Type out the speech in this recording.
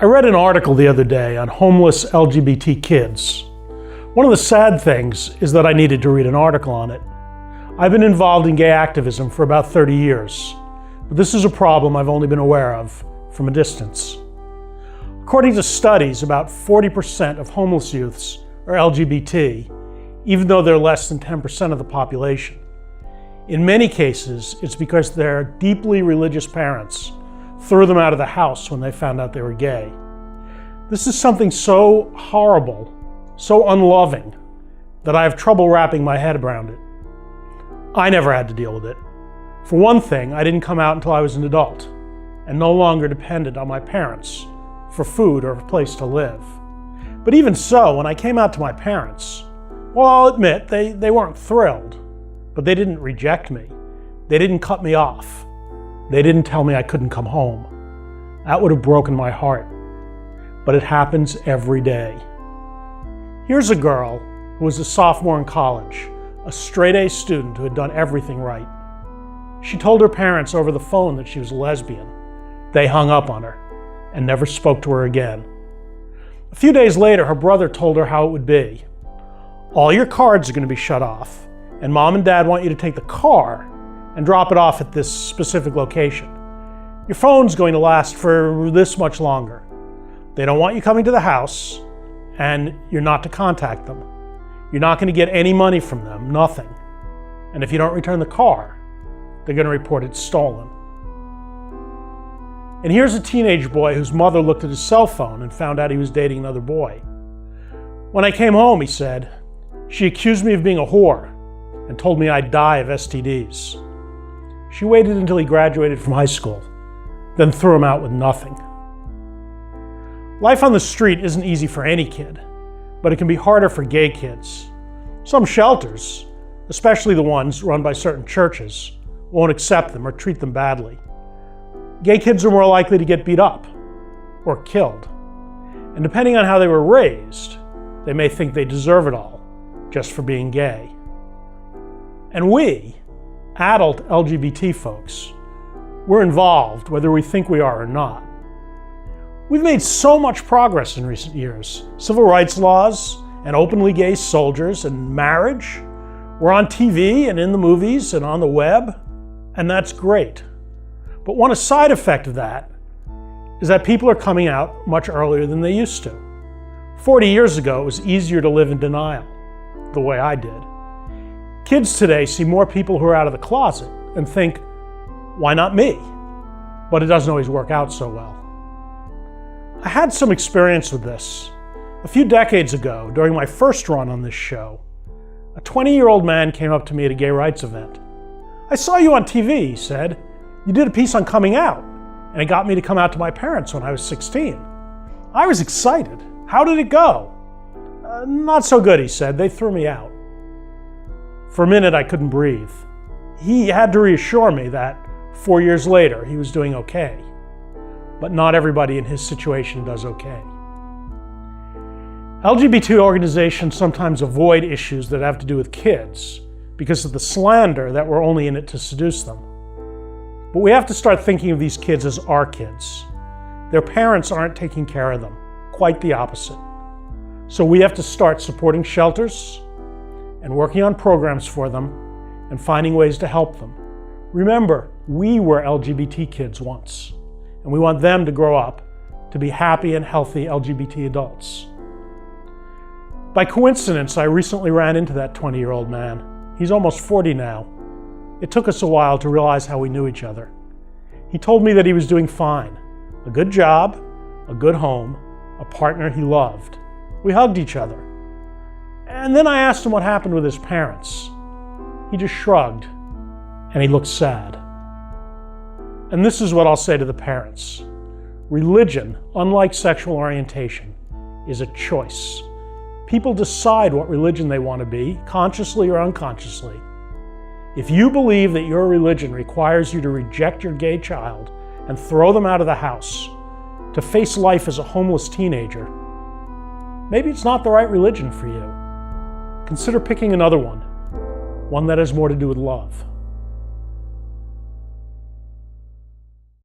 I read an article the other day on homeless LGBT kids. One of the sad things is that I needed to read an article on it. I've been involved in gay activism for about 30 years, but this is a problem I've only been aware of from a distance. According to studies, about 40% of homeless youths are LGBT, even though they're less than 10% of the population. In many cases, it's because their deeply religious parents threw them out of the house when they found out they were gay. This is something so horrible, so unloving, that I have trouble wrapping my head around it. I never had to deal with it. For one thing, I didn't come out until I was an adult and no longer depended on my parents for food or a place to live. But even so, when I came out to my parents, well, I'll admit, they weren't thrilled, but they didn't reject me. They didn't cut me off. They didn't tell me I couldn't come home. That would have broken my heart. But it happens every day. Here's a girl who was a sophomore in college, a straight-A student who had done everything right. She told her parents over the phone that she was a lesbian. They hung up on her and never spoke to her again. A few days later, her brother told her how it would be. All your cards are going to be shut off, and Mom and Dad want you to take the car and drop it off at this specific location. Your phone's going to last for this much longer. They don't want you coming to the house, and you're not to contact them. You're not going to get any money from them, nothing. And if you don't return the car, they're going to report it stolen. And here's a teenage boy whose mother looked at his cell phone and found out he was dating another boy. When I came home, he said, she accused me of being a whore and told me I'd die of STDs. She waited until he graduated from high school, then threw him out with nothing. Life on the street isn't easy for any kid, but it can be harder for gay kids. Some shelters, especially the ones run by certain churches, won't accept them or treat them badly. Gay kids are more likely to get beat up or killed. And depending on how they were raised, they may think they deserve it all just for being gay. And we, adult LGBT folks, we're involved whether we think we are or not. We've made so much progress in recent years. Civil rights laws and openly gay soldiers and marriage. We're on TV and in the movies and on the web, and that's great. But one side effect of that is that people are coming out much earlier than they used to. 40 years ago, it was easier to live in denial, the way I did. Kids today see more people who are out of the closet and think, why not me? But it doesn't always work out so well. I had some experience with this. A few decades ago, during my first run on this show, a 20-year-old man came up to me at a gay rights event. I saw you on TV, he said. You did a piece on coming out, and it got me to come out to my parents when I was 16. I was excited. How did it go? Not so good, he said. They threw me out. For a minute, I couldn't breathe. He had to reassure me that 4 years later, he was doing okay. But not everybody in his situation does okay. LGBT organizations sometimes avoid issues that have to do with kids because of the slander that we're only in it to seduce them. But we have to start thinking of these kids as our kids. Their parents aren't taking care of them, quite the opposite. So we have to start supporting shelters and working on programs for them and finding ways to help them. Remember, we were LGBT kids once, and we want them to grow up to be happy and healthy LGBT adults. By coincidence, I recently ran into that 20-year-old man. He's almost 40 now. It took us a while to realize how we knew each other. He told me that he was doing fine. A good job, a good home, a partner he loved. We hugged each other. And then I asked him what happened with his parents. He just shrugged, and he looked sad. And this is what I'll say to the parents. Religion, unlike sexual orientation, is a choice. People decide what religion they want to be, consciously or unconsciously. If you believe that your religion requires you to reject your gay child and throw them out of the house, to face life as a homeless teenager, maybe it's not the right religion for you. Consider picking another one that has more to do with love.